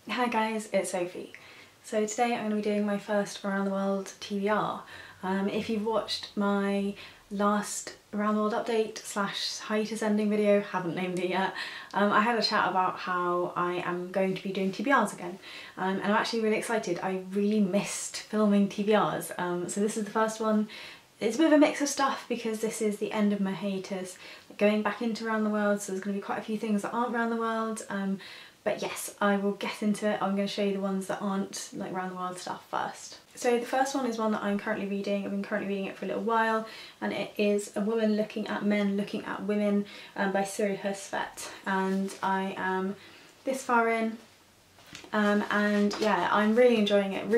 Hi guys, it's Sophie. So today I'm going to be doing my first Around the World TBR. If you've watched my last Around the World update / hiatus ending video, haven't named it yet, I had a chat about how I am going to be doing TBRs again, and I'm actually really excited. I really missed filming TBRs, so this is the first one. It's a bit of a mix of stuff because this is the end of my hiatus, going back into Around the World, so there's going to be quite a few things that aren't Around the World. But yes, I will get into it. I'm going to show you the ones that aren't like Around the World stuff first. So the first one is one that I'm currently reading. I've been currently reading it for a little while, and it is A Woman Looking at Men Looking at Women by Siri Hustvedt. And I am this far in, and yeah, I'm really enjoying it,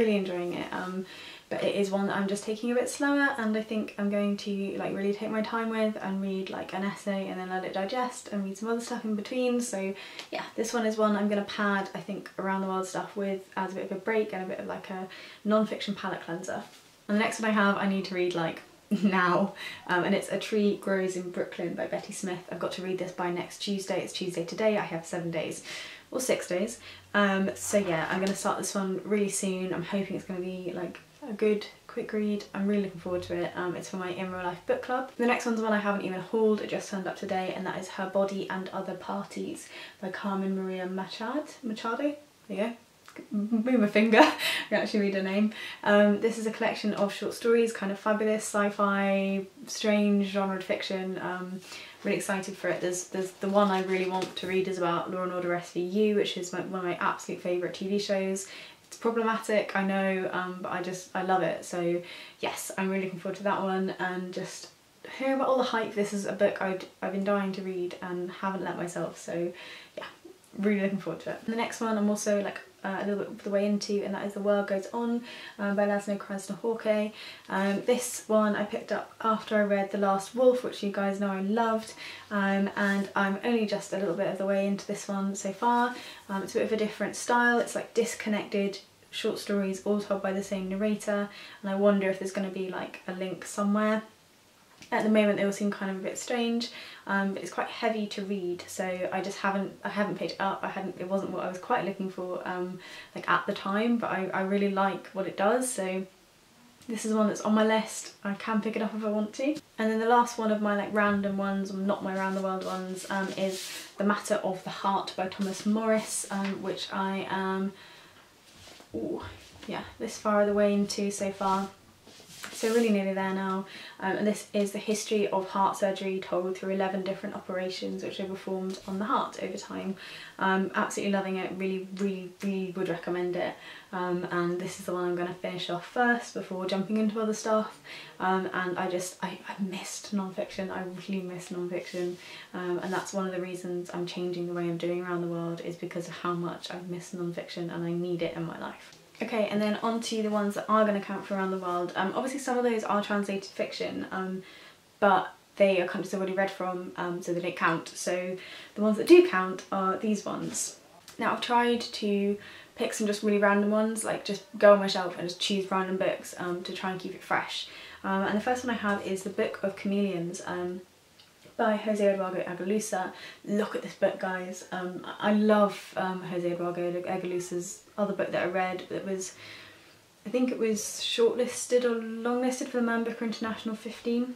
but it is one that I'm just taking a bit slower, and I think I'm going to like really take my time with and read like an essay and then let it digest and read some other stuff in between. So yeah, this one is one I'm going to pad, I think, Around the World stuff with as a bit of a break and a bit of like a non-fiction palette cleanser. And the next one I need to read like now, and it's A Tree Grows in Brooklyn by Betty Smith. I've got to read this by next Tuesday. It's Tuesday today. I have 7 days or 6 days. So yeah, I'm going to start this one really soon. I'm hoping it's going to be like a good quick read. I'm really looking forward to it. It's for my In Real Life book club. The next one's one I haven't even hauled, it just turned up today, and that is Her Body and Other Parties by Carmen Machado. There you go. Move my finger, I can actually read her name. This is a collection of short stories, kind of fabulous, sci-fi, strange genre fiction. Really excited for it. There's the one I really want to read is about Law and Order SVU, which is one of my absolute favourite TV shows. It's problematic, I know, but I love it. So yes, I'm really looking forward to that one, and just hearing about all the hype. This is a book I've been dying to read and haven't let myself, so yeah, really looking forward to it. And the next one I'm also like a little bit of the way into, and that is The World Goes On by Laszlo Krasznahorkai. This one I picked up after I read The Last Wolf, which you guys know I loved, and I'm only just a little bit of the way into this one so far. It's a bit of a different style. It's like disconnected short stories all told by the same narrator, and I wonder if there's going to be like a link somewhere. At the moment they all seem kind of a bit strange, but it's quite heavy to read, so I haven't picked it up. It wasn't what I was quite looking for like at the time, but I really like what it does, so this is one that's on my list. I can pick it up if I want to. And then the last one of my like random ones, or not my Around the World ones, is The Matter of the Heart by Thomas Morris, which I am this far of the way into so far. So really nearly there now, and this is the history of heart surgery told through 11 different operations which are performed on the heart over time. Absolutely loving it, really would recommend it, and this is the one I'm going to finish off first before jumping into other stuff. And I missed non-fiction. I really missed non-fiction, and that's one of the reasons I'm changing the way I'm doing Around the World, is because of how much I've missed non-fiction and I need it in my life. Okay, and then on to the ones that are going to count for Around the World. Obviously some of those are translated fiction, but they are countries I've already read from, so they don't count. So the ones that do count are these ones. Now I've tried to pick some just really random ones, like just go on my shelf and just choose random books to try and keep it fresh. And the first one I have is The Book of Chameleons by José Eduardo Agualusa. Look at this book, guys. I love José Eduardo Agualusa's other book that I read. I think it was shortlisted or longlisted for the Man Booker International 15.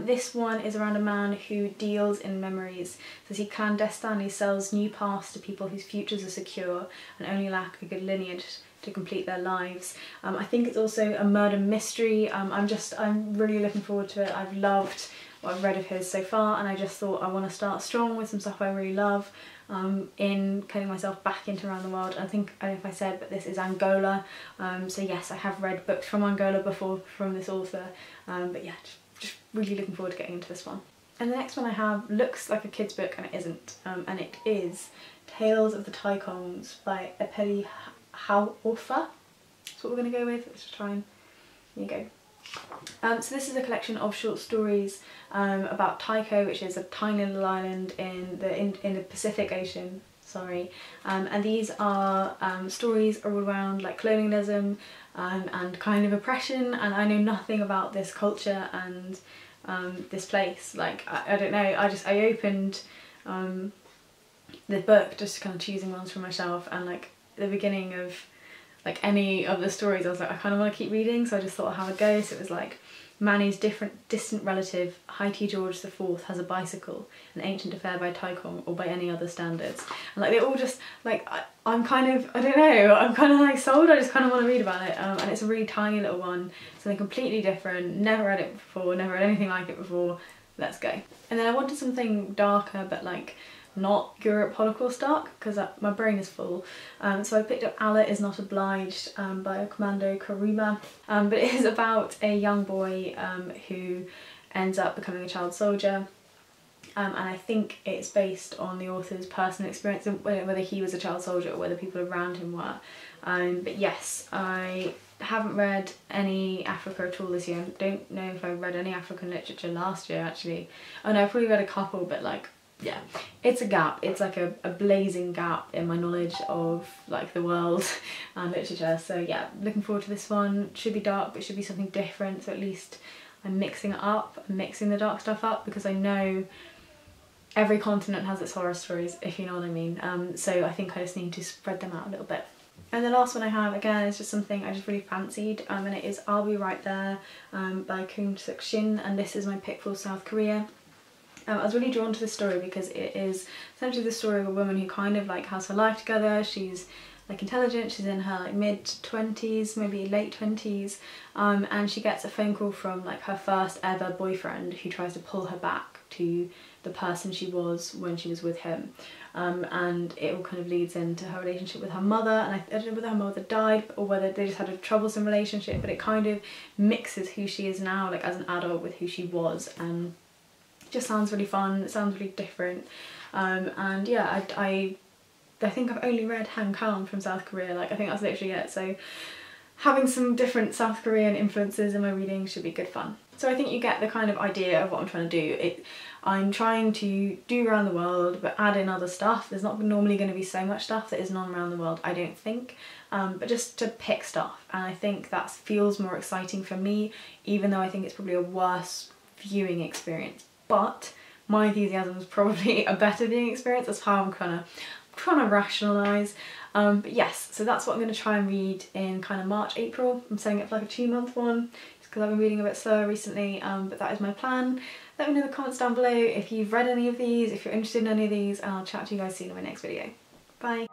This one is around a man who deals in memories, says he clandestinely sells new paths to people whose futures are secure and only lack a good lineage to complete their lives. I think it's also a murder mystery. I'm really looking forward to it. I've loved what I've read of his so far, and I just thought I want to start strong with some stuff I really love, in getting myself back into Around the World. I don't know if I said, but this is Angola, so yes, I have read books from Angola before from this author, but yeah, just really looking forward to getting into this one. And the next one I have looks like a kid's book and it isn't, and it is Tales of the Tikongs by Epeli Hauʻofa. That's what we're going to go with. Let's just try and, there you go. So this is a collection of short stories about Tycho, which is a tiny little island in the Pacific Ocean. Sorry, and these are stories all around like colonialism and kind of oppression. And I know nothing about this culture and this place. Like I don't know. I opened the book, just kind of choosing ones from my shelf, and like the beginning of like any of the stories I was like, I kind of want to keep reading, so I just thought I'd have a go. So it was like Manny's distant relative, Haiti George IV, has a bicycle, an ancient affair by Tikongs or by any other standards. And like they all just like, I'm kind of, I don't know, I'm kind of like sold, I just kind of want to read about it. And it's a really tiny little one, something completely different, never read it before, never read anything like it before, let's go. And then I wanted something darker but like not Europe Holocaust dark, because my brain is full. So I picked up Allah Is Not Obliged by Commando Kourouma. But it is about a young boy who ends up becoming a child soldier. And I think it's based on the author's personal experience, whether he was a child soldier or whether people around him were. But yes, I haven't read any Africa at all this year. I don't know if I read any African literature last year actually. Oh no, I probably read a couple, but like, yeah, it's a gap. It's like a blazing gap in my knowledge of like the world and literature. So yeah, looking forward to this one. Should be dark, but should be something different. So at least I'm mixing it up, I'm mixing the dark stuff up, because I know every continent has its horror stories, if you know what I mean. So I think I just need to spread them out a little bit. And the last one I have, again, is just something I just really fancied, and it is I'll Be Right There by Kyung-Sook Shin, and this is my pick for South Korea. I was really drawn to this story because it is essentially the story of a woman who kind of like has her life together. She's like intelligent, she's in her like mid-20s, maybe late 20s, and she gets a phone call from like her first ever boyfriend who tries to pull her back to the person she was when she was with him. And it all kind of leads into her relationship with her mother, and I don't know whether her mother died or whether they just had a troublesome relationship, but it kind of mixes who she is now like as an adult with who she was, and just sounds really fun, it sounds really different. And yeah, I think I've only read Han Kang from South Korea, like I think that's literally it, so having some different South Korean influences in my reading should be good fun. So I think you get the kind of idea of what I'm trying to do. I'm trying to do around the world but add in other stuff. There's not normally going to be so much stuff that isn't on around the world, I don't think, but just to pick stuff, and I think that feels more exciting for me, even though I think it's probably a worse viewing experience. But my enthusiasm is probably a better viewing experience. That's how I'm kind of trying to rationalise. But yes, so that's what I'm going to try and read in kind of March, April. I'm setting it for like a 2-month one, just because I've been reading a bit slower recently, but that is my plan. Let me know in the comments down below if you've read any of these, if you're interested in any of these, and I'll chat to you guys soon in my next video. Bye!